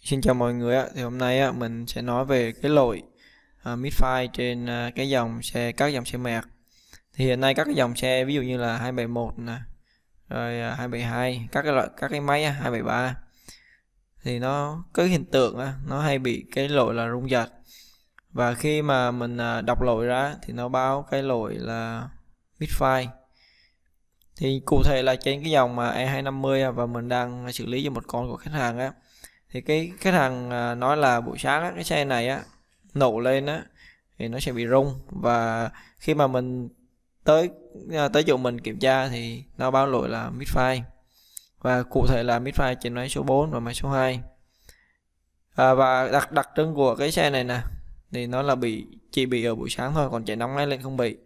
Xin chào mọi người ạ. Thì hôm nay mình sẽ nói về cái lỗi misfire trên cái dòng xe, các dòng xe mẹt. Thì hiện nay các cái dòng xe ví dụ như là 271 nè, rồi 272, các cái máy 273 thì nó có hiện tượng nó hay bị cái lỗi là rung giật. Và khi mà mình đọc lỗi ra thì nó báo cái lỗi là misfire. Thì cụ thể là trên cái dòng mà E250 và mình đang xử lý cho một con của khách hàng thì cái khách hàng nói là buổi sáng cái xe này nổ lên thì nó sẽ bị rung, và khi mà mình tới tới chỗ mình kiểm tra thì nó báo lỗi là misfire, và cụ thể là misfire trên máy số 4 và máy số 2. Và đặc trưng của cái xe này nè thì nó là chỉ bị ở buổi sáng thôi, còn chạy nóng máy lên không bị.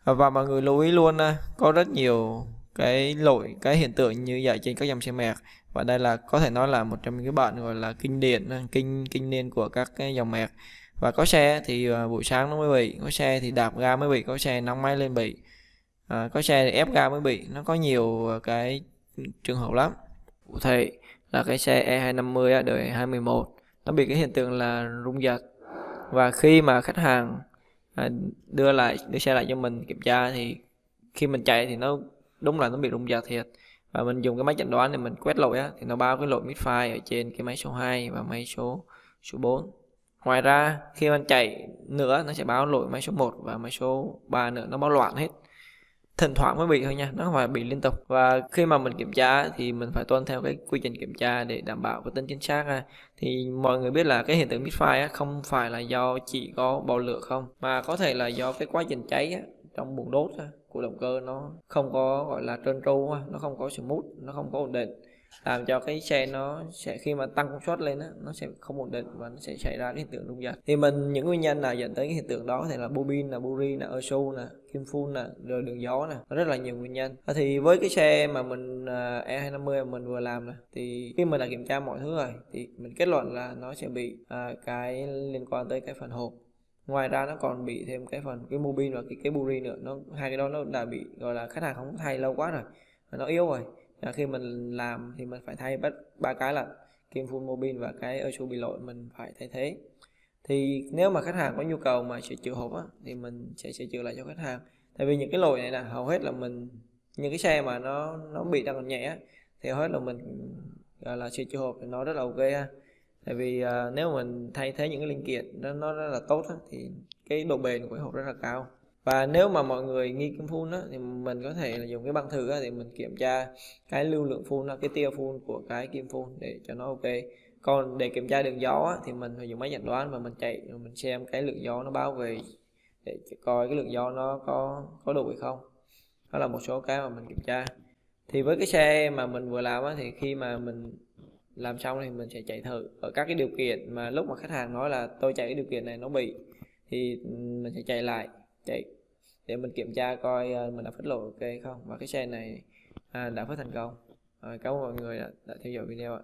Và mọi người lưu ý luôn, có rất nhiều cái hiện tượng như vậy trên các dòng xe mẹt, và đây là có thể nói là một trong những cái bạn gọi là kinh điển, kinh niên của các cái dòng mẹt. Và có xe thì buổi sáng nó mới bị, có xe thì đạp ga mới bị, có xe nóng máy lên bị, có xe thì ép ga mới bị. Nó có nhiều cái trường hợp lắm. Cụ thể là cái xe E250 đời 2011 nó bị cái hiện tượng là rung giật, và khi mà khách hàng đưa xe lại cho mình kiểm tra thì khi mình chạy thì nó đúng là nó bị rung giật thiệt. Và mình dùng cái máy chẩn đoán để mình quét lỗi thì nó báo cái lỗi misfire ở trên cái máy số 2 và máy số 4. Ngoài ra khi mình chạy nữa nó sẽ báo lỗi máy số 1 và máy số 3 nữa, nó báo loạn hết. Thỉnh thoảng mới bị thôi nha, nó không phải bị liên tục. Và khi mà mình kiểm tra thì mình phải tuân theo cái quy trình kiểm tra để đảm bảo cái tính chính xác. Thì mọi người biết là cái hiện tượng misfire không phải là do chỉ có bò lửa không, mà có thể là do cái quá trình cháy trong buồng đốt của động cơ nó không có gọi là trơn tru, nó không có smooth, nó không có ổn định, làm cho cái xe nó sẽ khi mà tăng công suất lên nó sẽ không ổn định và nó sẽ xảy ra cái hiện tượng rung giật. Thì những nguyên nhân nào dẫn tới cái hiện tượng đó thì là bô bin, là buri, là ơ su, là kim phun, là rồi đường gió rất là nhiều nguyên nhân. Thì với cái xe mà mình E250 mà mình vừa làm thì khi mình đã kiểm tra mọi thứ rồi thì mình kết luận là nó sẽ bị cái liên quan tới cái phần hộp. Ngoài ra nó còn bị thêm cái mô bin và cái buri nữa. Hai cái đó nó đã bị gọi là khách hàng không thay lâu quá rồi, nó yếu rồi. Khi mình làm thì mình phải thay ba cái là kim phun, mô bin và cái ơ su bị lỗi, mình phải thay thế. Thì nếu mà khách hàng có nhu cầu mà sửa chữa hộp thì mình sẽ sửa chữa lại cho khách hàng. Tại vì những cái lỗi này là hầu hết là những cái xe mà nó bị đang còn nhẹ thì hầu hết là mình gọi là sửa chữa hộp thì nó rất là ok Tại vì nếu mình thay thế những cái linh kiện nó rất là tốt thì cái độ bền của cái hộp rất là cao. Và nếu mà mọi người nghi kim phun thì mình có thể là dùng cái băng thử để mình kiểm tra cái lưu lượng phun, cái tia phun của cái kim phun để cho nó ok. Còn để kiểm tra đường gió thì mình phải dùng máy chẩn đoán và mình chạy rồi mình xem cái lượng gió nó báo về để coi cái lượng gió nó có đủ hay không. Đó là một số cái mà mình kiểm tra. Thì với cái xe mà mình vừa làm thì khi mà mình làm xong thì mình sẽ chạy thử ở các cái điều kiện mà lúc mà khách hàng nói là tôi chạy cái điều kiện này nó bị, thì mình sẽ chạy để mình kiểm tra coi mình đã phết lỗi ok không, và cái xe này đã phết thành công. Cảm ơn mọi người đã theo dõi video ạ.